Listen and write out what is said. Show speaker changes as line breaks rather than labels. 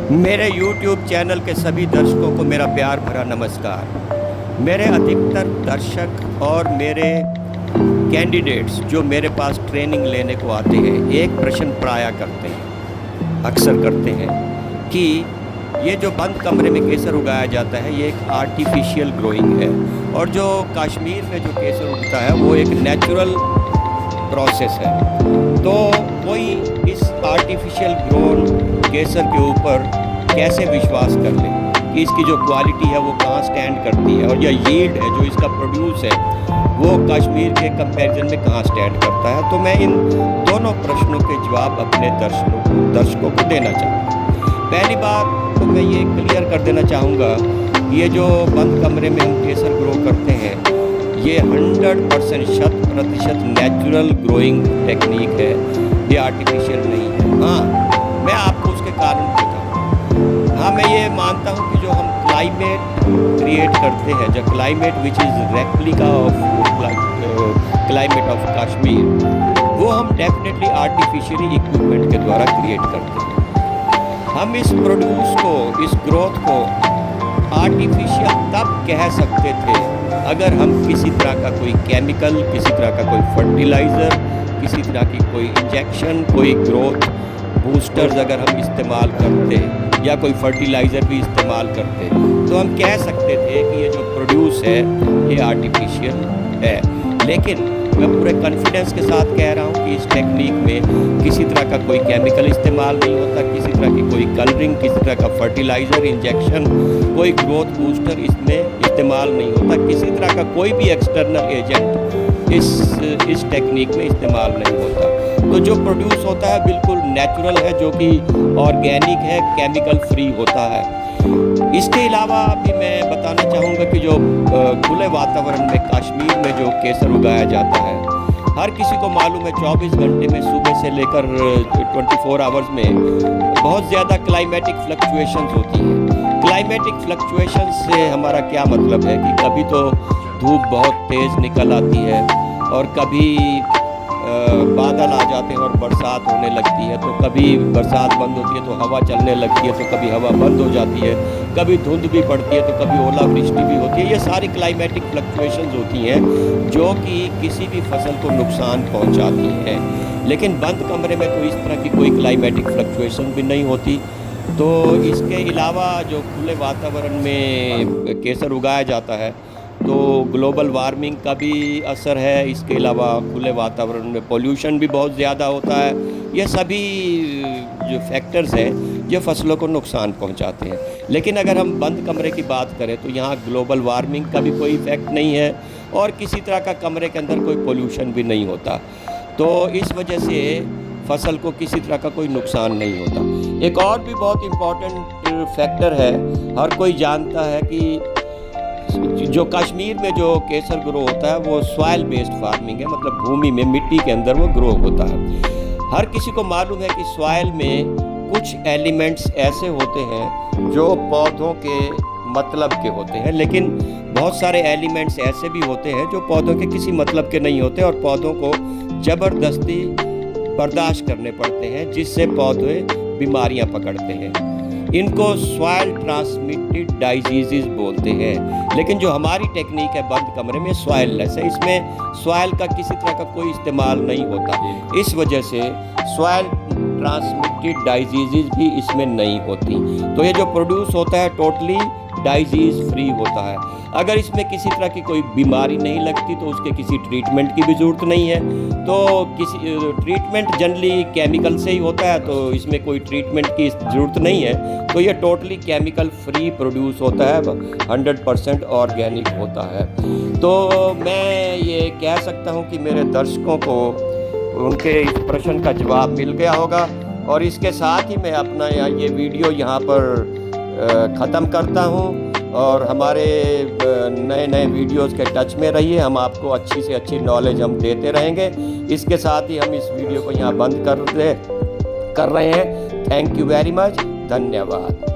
मेरे YouTube channel के सभी दर्शकों को मेरा प्यार भरा नमस्कार। मेरे अधिकतर दर्शक और मेरे कैंडिडेट्स जो मेरे पास ट्रेनिंग लेने को आते हैं, एक प्रश्न प्राय करते हैं, अक्सर करते हैं कि ये जो बंद कमरे में केसर उगाया जाता है ये एक आर्टिफिशियल ग्रोइंग है, और जो कश्मीर में जो केसर उगता है वो एक नेचुरल प्रोसेस है। तो कोई इस आर्टिफिशियल ग्रोन केसर के ऊपर कैसे विश्वास कर ले कि इसकी जो क्वालिटी है वो कहाँ स्टैंड करती है, और यह यील्ड है जो इसका प्रोड्यूस है वो कश्मीर के कंपैरिजन में कहाँ स्टैंड करता है। तो मैं इन दोनों प्रश्नों के जवाब अपने दर्शकों को देना चाहूँगा। पहली बात तो मैं ये क्लियर कर देना चाहूँगा, ये जो बंद कमरे में हम केसर ग्रो करते हैं ये 100% शत-प्रतिशत नेचुरल ग्रोइंग टेक्निक है, ये आर्टिफिशियल नहीं है। हाँ, मैं आपको उसके कारण बताऊँ। हाँ, मैं ये मानता हूँ कि जो हम क्लाइमेट क्रिएट करते हैं, जो climate which is replica of climate of Kashmir, वो हम डेफिनेटली आर्टिफिशियली इक्विपमेंट के द्वारा क्रिएट करते हैं। हम इस प्रोड्यूस को, इस ग्रोथ को आर्टिफिशियल तब कह सकते थे अगर हम किसी तरह का कोई केमिकल, किसी तरह का कोई फर्टिलाइज़र, किसी तरह की कोई इंजेक्शन, कोई ग्रोथ बूस्टर्स अगर हम इस्तेमाल करते या कोई फर्टिलाइज़र भी इस्तेमाल करते तो हम कह सकते थे कि ये जो प्रोड्यूस है ये आर्टिफिशियल है। लेकिन मैं पूरे कॉन्फिडेंस के साथ कह रहा हूँ कि इस टेक्निक में किसी तरह का कोई केमिकल इस्तेमाल नहीं होता, किसी तरह की कोई कलरिंग, किसी तरह का फर्टिलाइज़र, इंजेक्शन, कोई ग्रोथ बूस्टर इसमें इस्तेमाल नहीं होता, किसी तरह का कोई भी एक्सटर्नल एजेंट इस टेक्निक में इस्तेमाल नहीं होता। तो जो प्रोड्यूस होता है बिल्कुल नेचुरल है, जो कि ऑर्गेनिक है, केमिकल फ्री होता है। इसके अलावा भी मैं बताना चाहूँगा कि जो खुले वातावरण में कश्मीर में जो केसर उगाया जाता है, हर किसी को मालूम है 24 घंटे में सुबह से लेकर 24 आवर्स में बहुत ज़्यादा क्लाइमेटिक फ्लक्चुएशंस होती हैं। क्लाइमेटिक फ्लक्चुएशंस से हमारा क्या मतलब है कि कभी तो धूप बहुत तेज़ निकल आती है और कभी बादल आ जाते हैं और बरसात होने लगती है, तो कभी बरसात बंद होती है तो हवा चलने लगती है, तो कभी हवा बंद हो जाती है, कभी धुंध भी पड़ती है, तो कभी ओलावृष्टि भी होती है। ये सारी क्लाइमेटिक फ्लक्चुएशंस होती हैं जो कि किसी भी फसल को नुकसान पहुंचाती हैं। लेकिन बंद कमरे में तो इस तरह की कोई क्लाइमेटिक फ्लक्चुएशन भी नहीं होती। तो इसके अलावा जो खुले वातावरण में केसर उगाया जाता है तो ग्लोबल वार्मिंग का भी असर है। इसके अलावा खुले वातावरण में पोल्यूशन भी बहुत ज़्यादा होता है। ये सभी जो फैक्टर्स हैं ये फसलों को नुकसान पहुंचाते हैं। लेकिन अगर हम बंद कमरे की बात करें तो यहाँ ग्लोबल वार्मिंग का भी कोई इफ़ेक्ट नहीं है और किसी तरह का कमरे के अंदर कोई पोल्यूशन भी नहीं होता, तो इस वजह से फसल को किसी तरह का कोई नुकसान नहीं होता। एक और भी बहुत इम्पॉर्टेंट फैक्टर है, हर कोई जानता है कि जो कश्मीर में जो केसर ग्रो होता है वो सॉइल बेस्ड फार्मिंग है, मतलब भूमि में, मिट्टी के अंदर वो ग्रो होता है। हर किसी को मालूम है कि सॉइल में कुछ एलिमेंट्स ऐसे होते हैं जो पौधों के मतलब के होते हैं, लेकिन बहुत सारे एलिमेंट्स ऐसे भी होते हैं जो पौधों के किसी मतलब के नहीं होते और पौधों को ज़बरदस्ती बर्दाश्त करने पड़ते हैं, जिससे पौधे बीमारियां पकड़ते हैं। इनको सॉइल ट्रांसमिटेड डिजीज़ बोलते हैं। लेकिन जो हमारी टेक्निक है बंद कमरे में सॉइललेस है, इसमें सॉइल का किसी तरह का कोई इस्तेमाल नहीं होता। इस वजह से सॉइल ट्रांसमिटेड डिजीज़ भी इसमें नहीं होती। तो ये जो प्रोड्यूस होता है टोटली डिजीज़ फ्री होता है। अगर इसमें किसी तरह की कोई बीमारी नहीं लगती तो उसके किसी ट्रीटमेंट की भी ज़रूरत नहीं है। तो किसी ट्रीटमेंट जनरली केमिकल से ही होता है, तो इसमें कोई ट्रीटमेंट की ज़रूरत नहीं है। तो ये टोटली केमिकल फ्री प्रोड्यूस होता है, 100% ऑर्गेनिक होता है। तो मैं ये कह सकता हूँ कि मेरे दर्शकों को उनके इस प्रश्न का जवाब मिल गया होगा, और इसके साथ ही मैं अपना ये वीडियो यहाँ पर ख़त्म करता हूँ। और हमारे नए नए वीडियोस के टच में रहिए, हम आपको अच्छी से अच्छी नॉलेज हम देते रहेंगे। इसके साथ ही हम इस वीडियो को यहाँ बंद कर रहे हैं। थैंक यू वेरी मच, धन्यवाद।